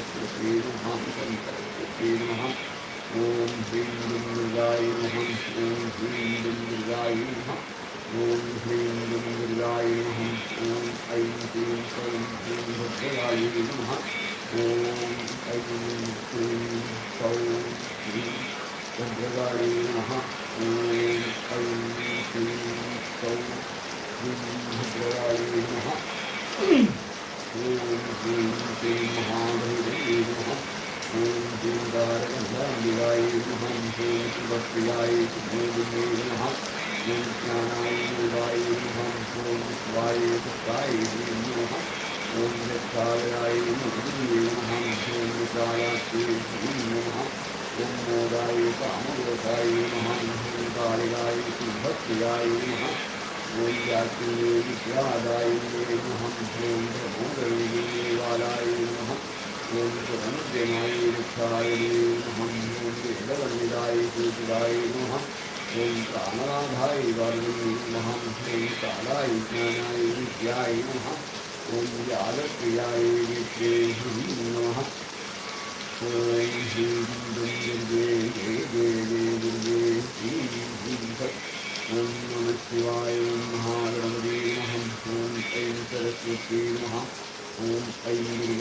सरस्वती नमः ॐ सरस्वती नमः ॐ ह्रीं दुं दुर्गायै नमः ॐ ह्रीं दुं दुर्गायै नमः ॐ ह्रीं दुं दुर्गायै नमः ॐ ऐं क्लीं सौं ह्रीं भद्रकायै नमः ॐ ऐं क्लीं सौं ह्रीं भद्रकायै नमः ॐ ऐं क्लीं सौं ह्रीं भद्रकायै नमः ॐ ह्रीं क्लीं महाभैरव्यै नमः ॐ ह्रीं तारकमहाम्बिकायै नमः ॐ शिवप्रियायै सुब्रह्मण्यै नमः ॐ ज्ञानाय योगाय नमः ॐ शिवाय पुत्राय नमः ॐ यक्षालयाय नमः ॐ विशालाक्षी नमः ॐ मोदाय कामोदकाय नमः ॐ कालिकाय सुभक्तियाय नमः ॐ यात्रिये विद्यादाय नमः ॐ प्रमोदवालाय नमः ॐ सुरनुद्यमाय रक्षाय नमः ॐ वेदवन्दिताय सूचिताय नमः ॐ प्राणनाथाय वाल्मीकि नमः ॐ कालाय ज्ञानाय विद्याय नमः ॐ व्यालप्रियाय विद्ये नमः ॐ ह्रीं दुं दुर्गे जय जय जय दुर्गे ह्रीं ह्रीं फट् ॐ नमः शिवाय ॐ महागणपते नमः ॐ ऐं सरस्वती नमः ॐ ऐं दुर्गा